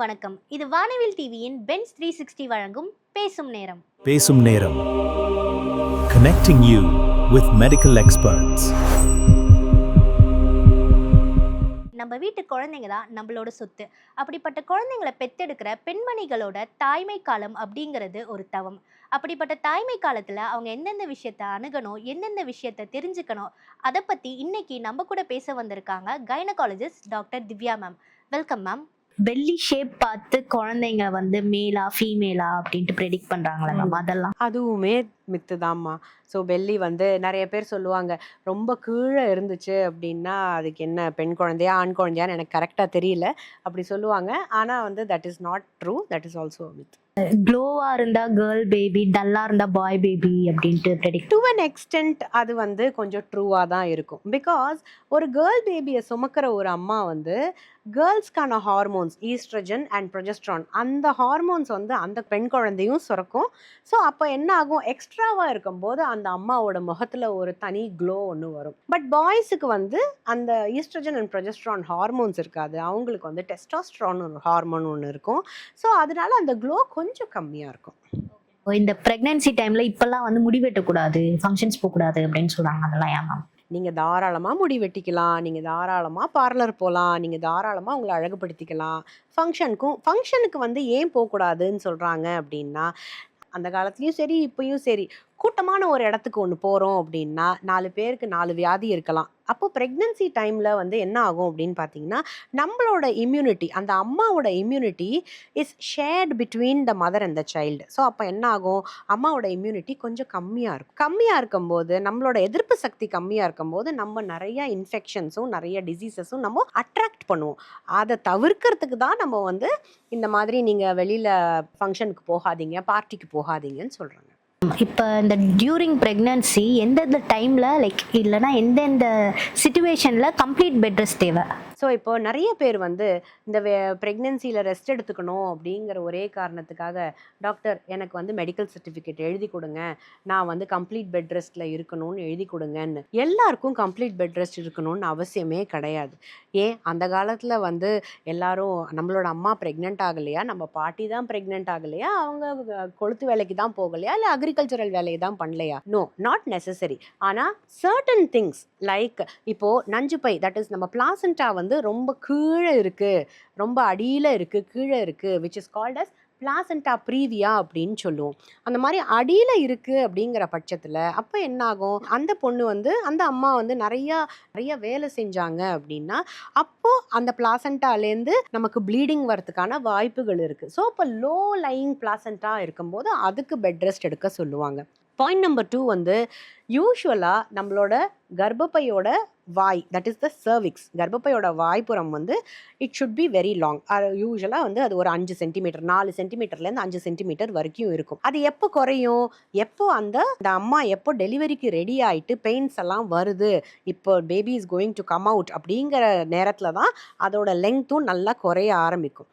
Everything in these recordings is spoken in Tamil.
வணக்கம். இது வானவில் டிவியின் பென்ஸ் 360 வழங்கும் பேசும் நேரம். பேசும் நேரம். Connecting you with medical experts. நம்ம வீட்டு குழந்தைங்க தான் நம்மளோட சொத்து. அப்படிப்பட்ட குழந்தைங்களை பெத்தெடுக்கிற பெண்மணிகளோட தாய்மை காலம் அப்படிங்கிறது ஒரு தவம். அப்படிப்பட்ட தாய்மை காலத்துல அவங்க எந்தெந்த விஷயத்த அணுகணும், எந்தெந்த விஷயத்த தெரிஞ்சுக்கணும், அதை பத்தி இன்னைக்கு நம்ம கூட பேச வந்திருக்காங்க gynaecologist doctor Divya ma'am. Welcome ma'am. Belly shape பார்த்து குழந்தைங்க வந்து மேலா ஃபீமேலா அப்படின்ட்டு ப்ரெடிக்ட் பண்றாங்களா மேம்? அதெல்லாம் அதுவுமே மித்து தாம்மா. ஸோ பெல்லி வந்து நிறைய பேர் சொல்லுவாங்க, ரொம்ப கீழே இருந்துச்சு அப்படின்னா அதுக்கு என்ன பெண் குழந்தையா ஆண் குழந்தையான்னு எனக்கு கரெக்டாக தெரியல, அப்படி சொல்லுவாங்க. ஆனால் வந்து that is not true, that is also myth. க்ளோவா இருந்தா கேர்ள் பேபி, டல்லா இருந்தா பாய் பேபி அப்படின்ட்டு ப்ரெடிக்ட் டு அன் எக்ஸ்டென்ட் அது வந்து கொஞ்சம் ட்ரூவாக தான் இருக்கும். பிகாஸ் ஒரு கேர்ள் பேபியை சுமக்கிற ஒரு அம்மா வந்து கேர்ள்ஸ்க்கான ஹார்மோன்ஸ் ஈஸ்ட்ரஜன் அண்ட் ப்ரொஜெஸ்ட்ரான் அந்த ஹார்மோன்ஸ் வந்து அந்த பெண் குழந்தையும் சுரக்கும். ஸோ அப்போ என்ன ஆகும், எக்ஸ்ட்ராவாக இருக்கும்போது அந்த அம்மாவோட முகத்தில் ஒரு தனி க்ளோ ஒன்று வரும். பட் பாய்ஸுக்கு வந்து அந்த ஈஸ்ட்ரஜன் அண்ட் ப்ரொஜெஸ்ட்ரான் ஹார்மோன்ஸ் இருக்காது, அவங்களுக்கு வந்து டெஸ்டாஸ்ட்ரான் ஒரு ஹார்மோன் ஒன்று இருக்கும். ஸோ அதனால அந்த க்ளோ கொஞ்சம் கம்மியாக இருக்கும். இந்த பிரெக்னன்சி டைம்ல இப்பெல்லாம் வந்து முடி வெட்டக்கூடாது, ஃபங்க்ஷன்ஸ் போகக்கூடாது அப்படின்னு சொல்றாங்க. அதெல்லாம் ஏன் மேம்? நீங்கள் தாராளமாக முடி வெட்டிக்கலாம், நீங்கள் தாராளமாக பார்லர் போகலாம், நீங்கள் தாராளமாக உங்களை அழகுபடுத்திக்கலாம். ஃபங்க்ஷனுக்கு வந்து ஏன் போகக்கூடாதுன்னு சொல்கிறாங்க அப்படின்னா, அந்த காலத்துலேயும் சரி இப்பயும் சரி கூட்டமான ஒரு இடத்துக்கு ஒன்று போகிறோம் அப்படின்னா 4 பேருக்கு 4 வியாதி இருக்கலாம். அப்போ ப்ரெக்னன்சி டைமில் வந்து என்ன ஆகும் அப்படின்னு பார்த்தீங்கன்னா, நம்மளோட இம்யூனிட்டி, அந்த அம்மாவோட immunity is shirt between the mother and the child. So அப்போ என்ன ஆகும், அம்மாவோட இம்யூனிட்டி கொஞ்சம் கம்மியாக இருக்கும். கம்மியாக இருக்கும்போது நம்மளோட எதிர்ப்பு சக்தி கம்மியாக இருக்கும்போது நம்ம நிறைய இன்ஃபெக்ஷன்ஸும் நிறைய டிசீசஸும் நம்ம அட்ராக்ட் பண்ணுவோம். அதை தவிர்க்கிறதுக்கு தான் நம்ம வந்து இந்த மாதிரி நீங்கள் வெளியில் ஃபங்க்ஷனுக்கு போகாதீங்க, பார்ட்டிக்கு போகாதீங்கன்னு சொல்கிறாங்க. இப்போ இந்த டியூரிங் ப்ரெக்னன்சி எந்தெந்த டைம்ல லைக் இல்லைன்னா எந்தெந்த சிச்சுவேஷன்ல கம்ப்ளீட் பெட் ரெஸ்ட் தேவை? ஸோ இப்போ நிறைய பேர் வந்து இந்த ப்ரெக்னென்சியில் ரெஸ்ட் எடுத்துக்கணும் அப்படிங்கிற ஒரே காரணத்துக்காக, டாக்டர் எனக்கு வந்து மெடிக்கல் சர்டிஃபிகேட் எழுதி கொடுங்க, நான் வந்து கம்ப்ளீட் பெட் ரெஸ்ட்டில் இருக்கணும்னு எழுதி கொடுங்கன்னு. எல்லாருக்கும் கம்ப்ளீட் பெட் ரெஸ்ட் இருக்கணும்னு அவசியமே கிடையாது. ஏன் அந்த காலத்தில் வந்து எல்லாரும் நம்மளோட அம்மா ப்ரெக்னென்ட் ஆகலையா, நம்ம பாட்டி தான் ப்ரெக்னென்ட் ஆகலையா, அவங்க கொளுத்து வேலைக்கு தான் போகலையா, இல்லை அக்ரிகல்ச்சரல் வேலையை தான் பண்ணலையா? No, not necessary. ஆனால் சர்டன் திங்ஸ் லைக் இப்போது நஞ்சுப்பை, தட் இஸ் நம்ம பிளாசண்டா வந்து ரொம்ப கீழே இருக்கு, ரொம்ப அடியில் இருக்கு, கீழே இருக்கு, which is called as placenta previa அப்படின்னு சொல்லுவோம். அந்த மாதிரி அடியில் இருக்குது அப்படிங்கிற பட்சத்தில் அப்போ என்ன ஆகும், அந்த பொண்ணு வந்து அந்த அம்மா வந்து நிறைய வேலை செஞ்சாங்க அப்படின்னா அப்போது அந்த பிளாசண்டாலேருந்து நமக்கு ப்ளீடிங் வரதுக்கான வாய்ப்புகள் இருக்குது. ஸோ இப்போ லோ லையிங் பிளாசண்டா இருக்கும்போது அதுக்கு பெட் ரெஸ்ட் எடுக்க சொல்லுவாங்க. பாயிண்ட் நம்பர் 2 வந்து யூஸ்வலாக நம்மளோட கர்ப்பப்பையோட வாய், தட் இஸ் த சர்விக்ஸ், கர்ப்பப்பையோட வாய்ப்புறம் வந்து it should be very long. யூஸ்வலாக வந்து அது ஒரு 5 சென்டிமீட்டர், 4 சென்டிமீட்டர்லேருந்து 5 சென்டிமீட்டர் வரைக்கும் இருக்கும். அது எப்போ குறையும், எப்போ அந்த அம்மா எப்போ டெலிவரிக்கு ரெடி ஆகிட்டு பெயின்ஸ் எல்லாம் வருது, இப்போ baby is going to come out அப்படிங்கிற நேரத்தில் தான் அதோட லெங்க்த்தும் நல்லா குறைய ஆரம்பிக்கும்.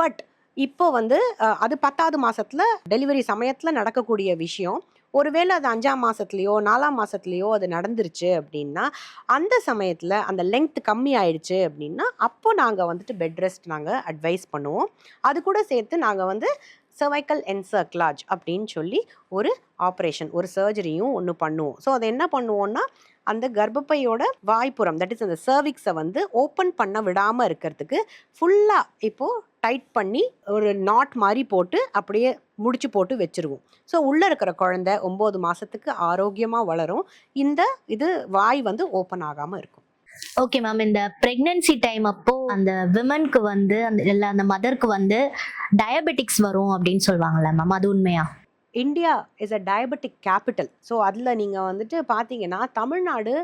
பட் இப்போ வந்து அது 10வது மாதத்தில் டெலிவரி சமயத்தில் நடக்கக்கூடிய விஷயம். ஒருவேளை அது 5ஆம் மாதத்துலேயோ 4ஆம் மாதத்துலேயோ அது நடந்துருச்சு அப்படின்னா அந்த சமயத்தில் அந்த லெங்க்த் கம்மி ஆயிடுச்சு அப்படின்னா அப்போ நாங்கள் வந்துட்டு பெட் ரெஸ்ட் நாங்கள் அட்வைஸ் பண்ணுவோம். அது கூட சேர்த்து நாங்கள் வந்து cervical encirclage அப்படின்னு சொல்லி ஒரு ஆப்ரேஷன், ஒரு சர்ஜரியும் ஒன்று பண்ணுவோம். ஸோ அதை என்ன பண்ணுவோம்னா, அந்த கர்ப்பப்பையோட வாய்ப்புறம், தட் இஸ் அந்த சர்விக்ஸை வந்து ஓப்பன் பண்ண விடாமல் இருக்கிறதுக்கு ஃபுல்லாக இப்போது டைட் பண்ணி ஒரு நாட் மாதிரி போட்டு அப்படியே முடிச்சு போட்டு வச்சுருவோம். ஸோ உள்ளே இருக்கிற குழந்தை 9 மாதத்துக்கு ஆரோக்கியமாக வளரும். இது வாய் வந்து ஓப்பன் ஆகாமல் இருக்கும். ஓகே மேம், இந்த பிரெக்னன்சி டைம் அப்போ அந்த விமனுக்கு வந்து அந்த மதருக்கு வந்து டயபெட்டிக்ஸ் வரும் அப்படின்னு சொல்லுவாங்கல்ல மேம், அது உண்மையா? India is a diabetic capital. So அதில் நீங்கள் வந்துட்டு பார்த்தீங்கன்னா Tamil Nadu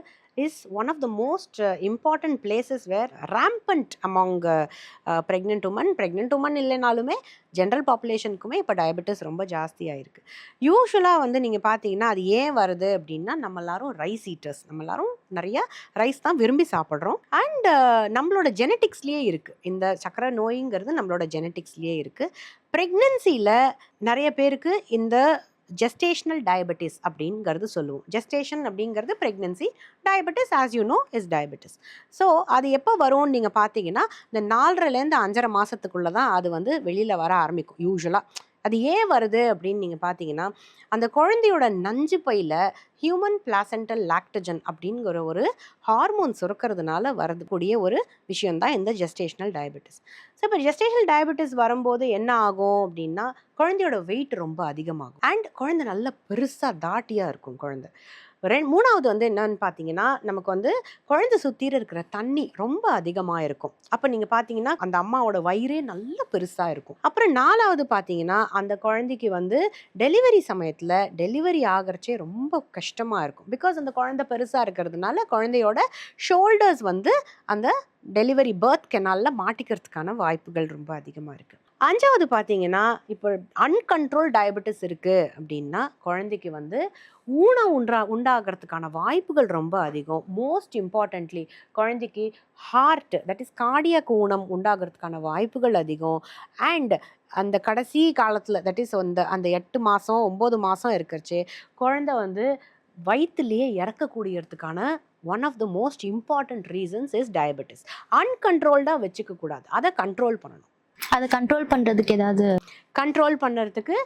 is one of the most important places where rampant among pregnant women இல்லைனாலுமே ஜென்ரல் பாப்புலேஷனுக்குமே இப்போ டயபெட்டிஸ் ரொம்ப ஜாஸ்தியாக இருக்குது. யூஸ்வலாக வந்து நீங்கள் பார்த்தீங்கன்னா அது ஏன் வருது அப்படின்னா, நம்ம எல்லாரும் ரைஸ் ஈட்டர்ஸ், நம்ம எல்லாரும் நிறைய ரைஸ் தான் விரும்பி சாப்பிட்றோம். அண்ட் நம்மளோட ஜெனட்டிக்ஸ்லேயே இருக்குது, இந்த சக்கரை நோய்ங்கிறது நம்மளோட ஜெனட்டிக்ஸ்லேயே இருக்குது. ப்ரெக்னன்சியில் நிறைய பேருக்கு இந்த ஜெஸ்டேஷனல் டயபெட்டிஸ் அப்படிங்கிறது சொல்லுவோம். ஜெஸ்டேஷன் அப்படிங்கிறது pregnancy, diabetes as you know is diabetes. So அது எப்போ வரும்னு நீங்கள் பார்த்தீங்கன்னா இந்த 4.5 5 மாதத்துக்குள்ளே தான் அது வந்து வெளியில் வர ஆரம்பிக்கும் யூஸ்வலாக. அது ஏன் வருது அப்படின்னு நீங்கள் பார்த்தீங்கன்னா அந்த குழந்தையோட நஞ்சு பையில் ஹியூமன் பிளாசென்டல் லாக்டஜன் அப்படிங்கிற ஒரு ஹார்மோன் சுரக்கிறதுனால வரக்கூடிய ஒரு விஷயம்தான் இந்த ஜெஸ்டேஷனல் டயபெட்டிஸ். ஸோ இப்போ ஜெஸ்டேஷனல் டயபெட்டிஸ் வரும்போது என்ன ஆகும் அப்படின்னா குழந்தையோட வெயிட் ரொம்ப அதிகமாகும் அண்ட் குழந்தை நல்லா பெருசாக தாட்டியாக இருக்கும் குழந்தை. மூணாவது வந்து என்னன்னு பார்த்தீங்கன்னா நமக்கு வந்து குழந்தை சுற்றில இருக்கிற தண்ணி ரொம்ப அதிகமாக இருக்கும். அப்போ நீங்கள் பார்த்தீங்கன்னா அந்த அம்மாவோட வயிறே நல்ல பெருசாக இருக்கும். அப்புறம் 4வது பார்த்தீங்கன்னா அந்த குழந்தைக்கு வந்து டெலிவரி சமயத்தில் டெலிவரி ஆகிறச்சே ரொம்ப கஷ்டமாக இருக்கும். பிகாஸ் அந்த குழந்தை பெருசாக இருக்கிறதுனால குழந்தையோட ஷோல்டர்ஸ் வந்து அந்த டெலிவரி பர்த் கெனாலில் மாட்டிக்கிறதுக்கான வாய்ப்புகள் ரொம்ப அதிகமாக இருக்குது. 5வது பார்த்தீங்கன்னா இப்போ அன்கண்ட்ரோல் டயபெட்டிஸ் இருக்குது அப்படின்னா குழந்தைக்கு வந்து ஊனம் உண்டாகிறதுக்கான வாய்ப்புகள் ரொம்ப அதிகம். மோஸ்ட் இம்பார்ட்டன்ட்லி குழந்தைக்கு ஹார்ட் தட் இஸ் கார்டியாக் ஊனம் உண்டாகிறதுக்கான வாய்ப்புகள் அதிகம். அண்ட் அந்த கடைசி காலத்தில் தட் இஸ் அந்த 8 மாதம் 9 மாதம் இருக்கிறச்சு குழந்தை வந்து வயிற்றுலேயே இறக்கக்கூடியதுக்கான one of the most important reasons is diabetes. அன்கண்ட்ரோல்டாக வச்சுக்க கூடாது, அதை கண்ட்ரோல் பண்ணணும். அதை கண்ட்ரோல் பண்ணுறதுக்கு ஏதாவது கண்ட்ரோல் பண்ணுறதுக்கு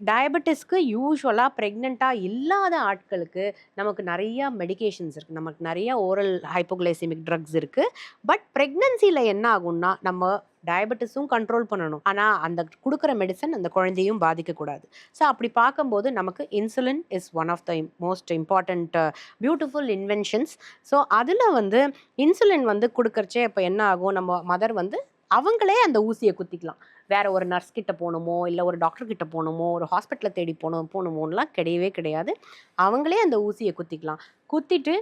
டயபெட்டிஸ்க்கு யூஸ்வலாக ப்ரெக்னெண்ட்டாக இல்லாத ஆட்களுக்கு நமக்கு நிறையா மெடிகேஷன்ஸ் இருக்குது, நமக்கு நிறையா ஓரல் ஹைப்போகிளைசிமிக் ட்ரக்ஸ் இருக்குது. பட் ப்ரெக்னென்சியில் என்ன ஆகும்னா நம்ம டயபெட்டிஸும் கண்ட்ரோல் பண்ணணும், ஆனால் அந்த கொடுக்குற மெடிசன் அந்த குழந்தையும் பாதிக்கக்கூடாது. ஸோ அப்படி பார்க்கும்போது நமக்கு insulin is one of the most important beautiful inventions. So அதில் வந்து இன்சுலின் வந்து கொடுக்கறச்சே இப்போ என்ன ஆகும், நம்ம மதர் வந்து அவங்களே அந்த ஊசியை குத்திக்கலாம். வேற ஒரு நர்ஸ் கிட்ட போகணுமோ இல்லை ஒரு டாக்டர் கிட்ட போகணுமோ ஒரு ஹாஸ்பிட்டலை தேடி போகணுமோலாம் கிடையவே கிடையாது. அவங்களே அந்த ஊசியை குத்திக்கலாம். குத்திட்டு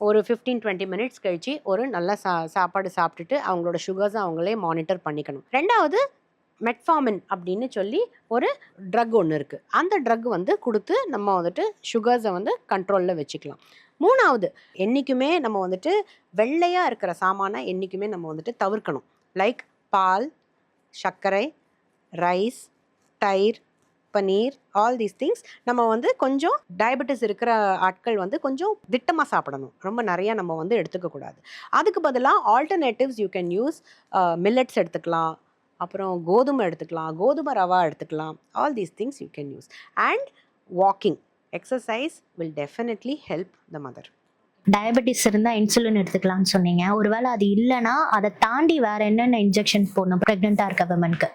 ஒரு 15-20 மினிட்ஸ் கழிச்சு ஒரு நல்ல சாப்பாடு சாப்பிட்டுட்டு அவங்களோட சுகர்ஸை அவங்களே மானிட்டர் பண்ணிக்கணும். 2வது மெட்ஃபார்மின் அப்படின்னு சொல்லி ஒரு ட்ரக் ஒன்று இருக்குது. அந்த ட்ரக் வந்து கொடுத்து நம்ம வந்துட்டு சுகர்ஸை வந்து கண்ட்ரோலில் வச்சுக்கலாம். 3வது என்றைக்குமே நம்ம வந்துட்டு வெள்ளையாக இருக்கிற சாமானை என்றைக்குமே நம்ம வந்துட்டு தவிர்க்கணும். லைக் பால், சர்க்கரை, ரைஸ், தயிர், பன்னீர், ஆல் தீஸ் திங்ஸ் நம்ம வந்து கொஞ்சம் டயபெட்டிஸ் இருக்கிற ஆட்கள் வந்து கொஞ்சம் திட்டமாக சாப்பிடணும். ரொம்ப நிறையா நம்ம வந்து எடுத்துக்கக்கூடாது. அதுக்கு பதிலாக alternatives you can use millets எடுத்துக்கலாம், அப்புறம் கோதுமை எடுத்துக்கலாம், கோதுமை ரவா எடுத்துக்கலாம். All these things you can use. And walking exercise will definitely help the mother. Diabetes இருந்தால் இன்சுலின் எடுத்துக்கலாம்னு சொன்னீங்க. ஒருவேளை அது இல்லைன்னா அதை தாண்டி வேற என்னென்ன இன்ஜெக்ஷன் போடணும் ப்ரெக்னெண்ட்டாக இருக்க விமனுக்கு?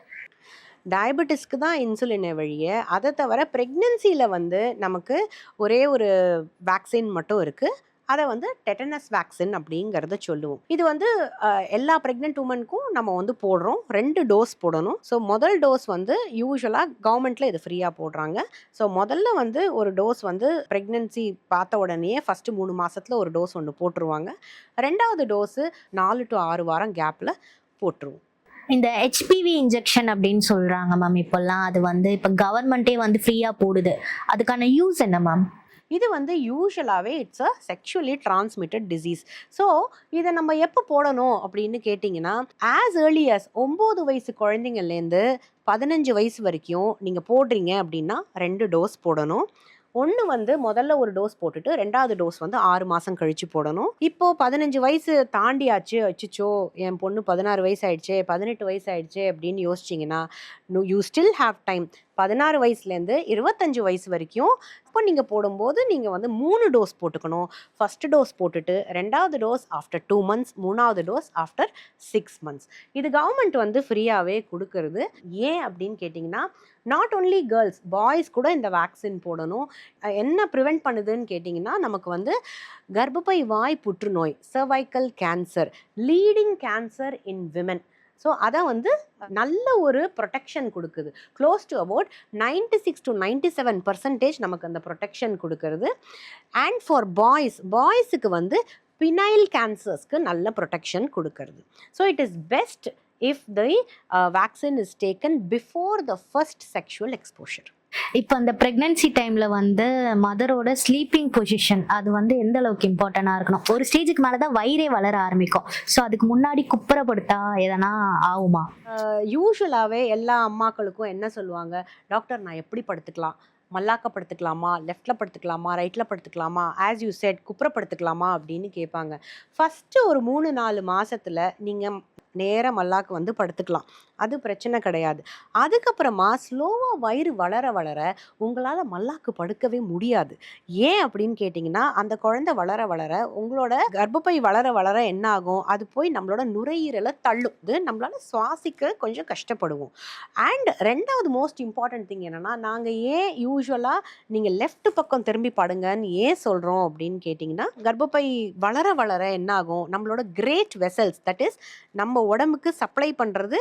டயபெட்டிஸ்க்கு தான் இன்சுலினை வழியே. அதை தவிர ப்ரெக்னென்சியில் வந்து நமக்கு ஒரே ஒரு வேக்சின் மட்டும் இருக்குது. அதை வந்து டெட்டனஸ் வேக்சின் அப்படிங்கிறத சொல்லுவோம். இது வந்து எல்லா ப்ரெக்னென்ட் உமனுக்கும் நம்ம வந்து போடுறோம். 2 டோஸ் போடணும். ஸோ முதல் டோஸ் வந்து யூஸ்வலாக கவர்மெண்ட்டில் இது ஃப்ரீயாக போடுறாங்க. ஸோ முதல்ல வந்து ஒரு டோஸ் வந்து ப்ரெக்னென்சி பார்த்த உடனே ஃபஸ்ட்டு 3 மாதத்தில் ஒரு டோஸ் ஒன்று போட்டுருவாங்க. 2வது டோஸு 4 to 6 வாரம் கேப்பில் போட்டுருவோம். இந்த ஹெச்பிவி இன்ஜெக்ஷன் அப்படின்னு சொல்கிறாங்க மேம் இப்போல்லாம், அது வந்து இப்போ கவர்மெண்ட்டே வந்து ஃப்ரீயாக போடுது. அதுக்கான யூஸ் என்ன மேம்? இது வந்து யூஸ்வலாகவே it's a sexually transmitted disease. So இதை நம்ம எப்போ போடணும் அப்படின்னு கேட்டிங்கன்னா ஆஸ் ஏர்லி அஸ் 9 வயசு குழந்தைங்கள்லேருந்து 15 வயசு வரைக்கும் நீங்கள் போடுறீங்க அப்படின்னா 2 டோஸ் போடணும். ஒன்று வந்து முதல்ல ஒரு டோஸ் போட்டுட்டு 2வது டோஸ் வந்து 6 மாதம் கழித்து போடணும். இப்போது 15 வயசு தாண்டியாச்சு, அச்சிச்சோ என் பொண்ணு 16 வயசு ஆயிடுச்சு 18 வயசு ஆயிடுச்சு அப்படின்னு யோசிச்சிங்கன்னா யூ ஸ்டில் ஹாவ் டைம். 16 வயசுலேருந்து 25 வயசு வரைக்கும் இப்போ நீங்கள் போடும்போது நீங்கள் வந்து 3 டோஸ் போட்டுக்கணும். ஃபஸ்ட்டு டோஸ் போட்டுட்டு 2வது டோஸ் ஆஃப்டர் 2 months, 3வது டோஸ் ஆஃப்டர் 6 months. இது கவர்மெண்ட் வந்து ஃப்ரீயாகவே கொடுக்கறது. ஏன் அப்படின்னு கேட்டிங்கன்னா நாட் ஓன்லி கேர்ள்ஸ், பாய்ஸ் கூட இந்த வேக்சின் போடணும். என்ன ப்ரிவெண்ட் பண்ணுதுன்னு கேட்டிங்கன்னா நமக்கு வந்து கர்ப்பப்பை வாய் புற்றுநோய், சர்வைக்கல் கேன்சர், லீடிங் கேன்சர் இன் விமன். ஸோ அதை வந்து நல்ல ஒரு ப்ரொடெக்ஷன் கொடுக்குது. க்ளோஸ் டு அபவுட் 96 to 97% நமக்கு அந்த ப்ரொடெக்ஷன் கொடுக்கறது. அண்ட் ஃபார் பாய்ஸுக்கு வந்து பினைல் கேன்சர்ஸ்க்கு நல்ல ப்ரொடெக்ஷன் கொடுக்கறது. So it is best if the vaccine is taken before the first sexual exposure. இப்போ அந்த ப்ரெக்னன்சி டைமில் வந்து மதரோட ஸ்லீப்பிங் பொசிஷன் அது வந்து எந்த அளவுக்கு இம்பார்ட்டண்ட்டாக இருக்கணும்? ஒரு ஸ்டேஜுக்கு மேலே தான் வயிறே வளர ஆரம்பிக்கும். ஸோ அதுக்கு முன்னாடி குப்புறப்படுத்தா எதனா ஆகுமா? யூஸ்வலாகவே எல்லா அம்மாக்களுக்கும் என்ன சொல்லுவாங்க, டாக்டர் நான் எப்படி படுத்துக்கலாம், மல்லாக்க படுத்துக்கலாமா, லெஃப்ட்டில் படுத்துக்கலாமா, ரைட்டில் படுத்துக்கலாமா, ஆஸ் யூ செட் குப்புற அப்படின்னு கேட்பாங்க. ஃபஸ்ட்டு ஒரு 3-4 மாதத்தில் நீங்கள் நேராக மல்லாக்க வந்து படுத்துக்கலாம், அது பிரச்சனை கிடையாது. அதுக்கப்புறமா ஸ்லோவாக வயிறு வளர வளர உங்களால் மல்லாக்கு படுக்கவே முடியாது. ஏன் அப்படின்னு கேட்டிங்கன்னா, அந்த குழந்தை வளர வளர உங்களோட கர்ப்பப்பை வளர வளர என்ன ஆகும், அது போய் நம்மளோட நுரையீரலை தள்ளும். இது நம்மளால் சுவாசிக்க கொஞ்சம் கஷ்டப்படுவோம். அண்ட் 2வது மோஸ்ட் இம்பார்ட்டன்ட் திங் என்னென்னா, நாங்கள் ஏன் யூஸ்வலாக நீங்கள் லெஃப்ட் பக்கம் திரும்பி படுங்கன்னு ஏன் சொல்கிறோம் அப்படின்னு கேட்டிங்கன்னா, கர்ப்பப்பை வளர வளர என்ன ஆகும், நம்மளோட கிரேட் வெசல்ஸ், தட் இஸ் நம்ம உடம்புக்கு சப்ளை பண்ணுறது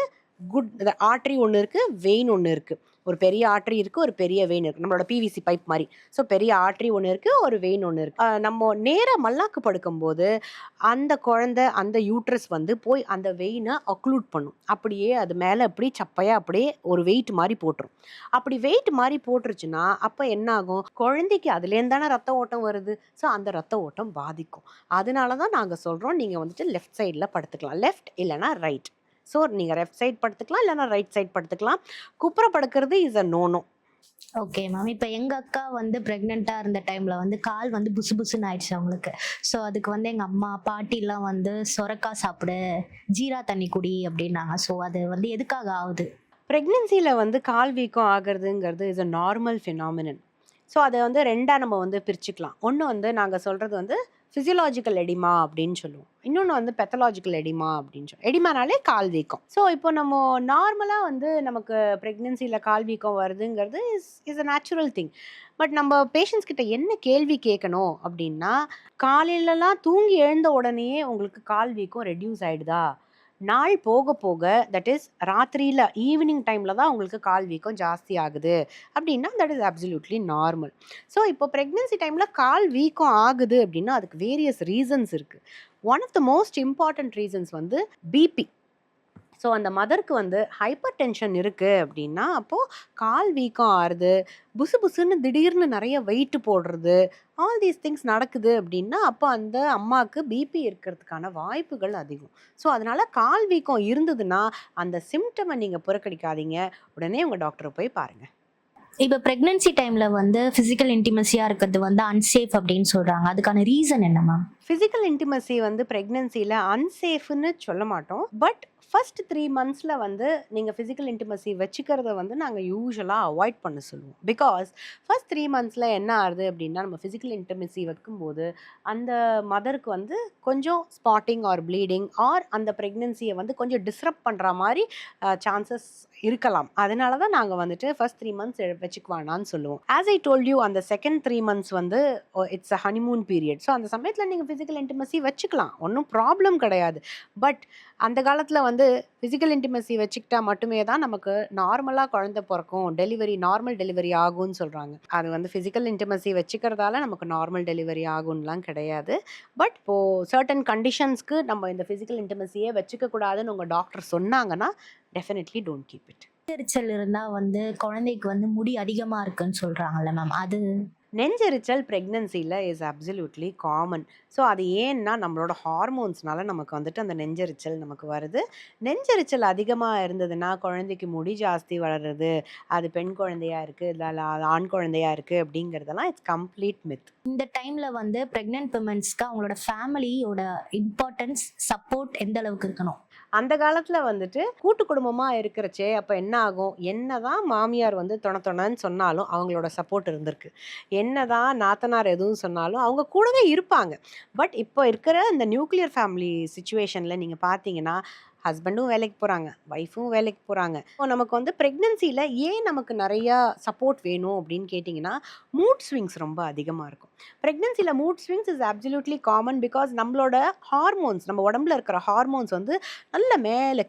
ஆர்ட்ரி ஒன்று இருக்குது, வெயின் ஒன்று இருக்குது. ஒரு பெரிய ஆர்ட்ரி இருக்குது, ஒரு பெரிய வெயின் இருக்குது, நம்மளோட பிவிசி பைப் மாதிரி. ஸோ பெரிய ஆர்ட்ரி ஒன்று இருக்குது, ஒரு வெயின் ஒன்று இருக்குது. நம்ம நேராக மல்லாக்கு படுக்கும்போது அந்த குழந்தை அந்த யூட்ரஸ் வந்து போய் அந்த வெயினை அக்ளூட் பண்ணும். அப்படியே அது மேலே அப்படி சப்பையாக அப்படியே ஒரு வெயிட் மாதிரி போட்டுரும். அப்படி வெயிட் மாதிரி போட்டுருச்சுன்னா அப்போ என்ன ஆகும், குழந்தைக்கு அதுலேருந்து தானே ரத்த ஓட்டம் வருது. ஸோ அந்த ரத்த ஓட்டம் பாதிக்கும். அதனால தான் நாங்கள் சொல்கிறோம், நீங்கள் வந்துட்டு லெஃப்ட் சைடில் படுத்துக்கலாம், லெஃப்ட் இல்லைனா ரைட். ஸோ நீங்கள் லெஃப்ட் சைட் படுத்துக்கலாம், இல்லைனா ரைட் சைட் படுத்துக்கலாம். குப்புற படுக்கிறது is a no. Okay ma'am. இப்போ எங்கள் அக்கா வந்து ப்ரெக்னெண்ட்டாக இருந்த டைமில் வந்து கால் வந்து புசு புசுன்னு ஆயிடுச்சு அவங்களுக்கு. ஸோ அதுக்கு வந்து எங்கள் அம்மா பாட்டிலாம் வந்து சொரக்காய் சாப்பிடு, ஜீரா தண்ணி குடி அப்படின்னாங்க. ஸோ அது வந்து எதுக்காக ஆகுது? ப்ரெக்னென்சியில் வந்து கால் வீக்கம் ஆகிறதுங்கிறது is a normal phenomenon. So அதை வந்து 2ஆக நம்ம வந்து பிரிச்சுக்கலாம். ஒன்று வந்து நாங்கள் சொல்கிறது வந்து ஃபிசியலாஜிக்கல் எடிமா அப்படின்னு சொல்லுவோம், இன்னொன்று வந்து பெத்தலாஜிக்கல் எடிமா அப்படின்னு சொல்லுவோம். எடிமானாலே கால் வீக்கம். ஸோ இப்போ நம்ம நார்மலாக வந்து நமக்கு ப்ரெக்னென்சியில் கால் வீக்கம் வருதுங்கிறது is a natural thing. But நம்ம பேஷண்ட்ஸ் கிட்ட என்ன கேள்வி கேட்கணும் அப்படின்னா, காலையிலலாம் தூங்கி எழுந்த உடனேயே உங்களுக்கு கால் வீக்கம் ரெடியூஸ் ஆகிடுதா, நாள் போக போக தட் இஸ் ராத்திரியில் ஈவினிங் டைமில் தான் உங்களுக்கு கால் வீக்கம் ஜாஸ்தி ஆகுது அப்படின்னா that is absolutely normal. So இப்போ ப்ரெக்னென்சி டைமில் கால் வீக்கம் ஆகுது அப்படின்னா அதுக்கு வேரியஸ் ரீசன்ஸ் இருக்குது. One of the most important reasons வந்து பிபி. ஸோ அந்த மதருக்கு வந்து ஹைப்பர் டென்ஷன் இருக்குது அப்படின்னா அப்போது கால் வீக்கம் ஆறுது, புசு புசுன்னு திடீர்னு நிறைய வெயிட்டு போடுறது, ஆல் தீஸ் திங்ஸ் நடக்குது அப்படின்னா அப்போ அந்த அம்மாவுக்கு பிபி இருக்கிறதுக்கான வாய்ப்புகள் அதிகம். ஸோ அதனால் கால் வீக்கம் இருந்ததுன்னா அந்த சிம்டமை நீங்கள் புறக்கணிக்காதீங்க, உடனே உங்கள் டாக்டரை போய் பாருங்கள். இப்போ ப்ரெக்னென்சி டைமில் வந்து ஃபிசிக்கல் இன்டிமசியாக இருக்கிறது வந்து அன்சேஃப் அப்படின்னு சொல்கிறாங்க. அதுக்கான ரீசன் என்ன மேம்? ஃபிசிக்கல் இன்டிமசி வந்து ப்ரெக்னென்சியில் அன்சேஃப்னு சொல்ல மாட்டோம். பட் ஃபர்ஸ்ட் 3 monthஸில் வந்து நீங்கள் ஃபிசிக்கல் இன்டிமசி வச்சுக்கிறத வந்து நாங்கள் யூஸ்வலாக அவாய்ட் பண்ண சொல்லுவோம். பிகாஸ் ஃபர்ஸ்ட் 3 monthஸில் என்ன ஆகுது அப்படின்னா, நம்ம ஃபிசிக்கல் இன்டிமசி வைக்கும்போது அந்த மதருக்கு வந்து கொஞ்சம் ஸ்பாட்டிங் ஆர் ப்ளீடிங் ஆர் அந்த ப்ரெக்னென்சியை வந்து கொஞ்சம் டிஸ்டர்ப் பண்ணுற மாதிரி சான்சஸ் இருக்கலாம். அதனால தான் நாங்கள் வந்துட்டு ஃபர்ஸ்ட் 3 months வச்சுக்குவானான்னு சொல்லுவோம். ஆஸ் ஐ டோல்ட் யூ, அந்த செகண்ட் 3 months வந்து it's a honeymoon period. So அந்த சமயத்தில் நீங்கள் ஃபிசிக்கல் இன்டிமசி வச்சுக்கலாம், ஒன்றும் ப்ராப்ளம் கிடையாது. பட் அந்த காலத்தில் வந்து ஃபிசிக்கல் இன்டிமசி வச்சுக்கிட்டா மட்டுமே தான் நமக்கு நார்மலாக குழந்தை பிறக்கும், நார்மல் டெலிவரி ஆகும்னு சொல்கிறாங்க. அது வந்து ஃபிசிக்கல் இன்டிமசி வச்சுக்கிறதால நமக்கு நார்மல் டெலிவரி ஆகும்லாம் கிடையாது. பட் இப்போது சர்டன் கண்டிஷன்ஸ்க்கு நம்ம இந்த ஃபிசிக்கல் இன்டிமசியே வச்சுக்க கூடாதுன்னு உங்கள் டாக்டர் சொன்னாங்கன்னா டெஃபினெட்லி டோன்ட் கீப் இட். நெஞ்செரிச்சல் இருந்தால் வந்து குழந்தைக்கு வந்து முடி அதிகமாக இருக்குன்னு சொல்கிறாங்கல்ல மேம், அது? நெஞ்செரிச்சல் ப்ரெக்னென்சியில் இஸ் அப்சல்யூட்லி காமன். ஸோ அது ஏன்னா நம்மளோட ஹார்மோன்ஸ்னால நமக்கு வந்துட்டு அந்த நெஞ்செரிச்சல் நமக்கு வருது. நெஞ்செரிச்சல் அதிகமாக இருந்ததுன்னா குழந்தைக்கு முடி ஜாஸ்தி வளருது, அது பெண் குழந்தையா இருக்குது இல்லை ஆண் குழந்தையா இருக்குது அப்படிங்கிறதெல்லாம் இட்ஸ் கம்ப்ளீட் மித். இந்த டைமில் வந்து ப்ரெக்னென்ட் விமன்ஸ்க்கு அவங்களோட ஃபேமிலியோட இம்பார்ட்டன்ஸ் சப்போர்ட் எந்த அளவுக்கு இருக்கணும்? அந்த காலத்தில் வந்துட்டு கூட்டு குடும்பமாக இருக்கிறச்சே அப்போ என்ன ஆகும், என்னதான் மாமியார் வந்து தொணன்னு சொன்னாலும் அவங்களோட சப்போர்ட் இருந்திருக்கு, என்னதான் நாத்தனார் எதுவும் சொன்னாலும் அவங்க கூடவே இருப்பாங்க. பட் இப்போ இருக்கிற இந்த நியூக்ளியர் ஃபேமிலி சுச்சுவேஷனில் நீங்கள் பார்த்தீங்கன்னா ஹஸ்பண்டும் வேலைக்கு போகிறாங்க, ஒய்ஃபும் வேலைக்கு போகிறாங்க. ஸோ நமக்கு வந்து ப்ரெக்னென்சியில் ஏன் நமக்கு நிறையா சப்போர்ட் வேணும் அப்படின்னு கேட்டிங்கன்னா, மூட் ஸ்விங்ஸ் ரொம்ப அதிகமாக இருக்கும். ப்ரெக்னென்சியில் mood swings is absolutely common. Because நம்மளோட ஹார்மோன்ஸ், நம்ம உடம்புல இருக்கிற ஹார்மோன்ஸ் வந்து நல்ல மேலே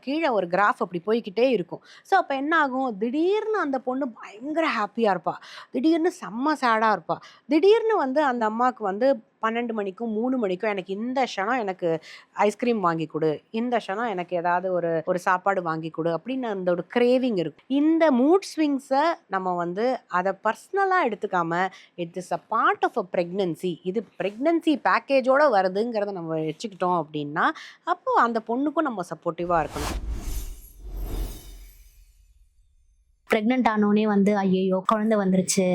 கீழே ஒரு கிராஃப் அப்படி போய்கிட்டே இருக்கும். ஸோ அப்போ என்ன ஆகும், திடீர்னு அந்த பொண்ணு பயங்கர ஹாப்பியாக இருப்பாள், திடீர்னு செம்ம சேடாக இருப்பாள், திடீர்னு வந்து அந்த அம்மாவுக்கு வந்து 12 மணிக்கும் 3 மணிக்கும் எனக்கு இந்த க்ஷணம் எனக்கு ஐஸ்கிரீம் வாங்கி கொடு, இந்த க்ஷணம் எனக்கு ஏதாவது ஒரு சாப்பாடு வாங்கி கொடு அப்படின்னு அந்த ஒரு கிரேவிங் இருக்கும். இந்த மூட் ஸ்விங்ஸை நம்ம வந்து அதை பர்சனலாக எடுத்துக்காம it is a part of a pregnancy, இது ப்ரெக்னென்சி பேக்கேஜோடு வருதுங்கிறத நம்ம வச்சுக்கிட்டோம் அப்படின்னா அப்போது அந்த பொண்ணுக்கும் நம்ம சப்போர்ட்டிவாக இருக்கணும். ப்ரெக்னென்ட் ஆனோடனே வந்து ஐயோ குழந்தை வந்துருச்சு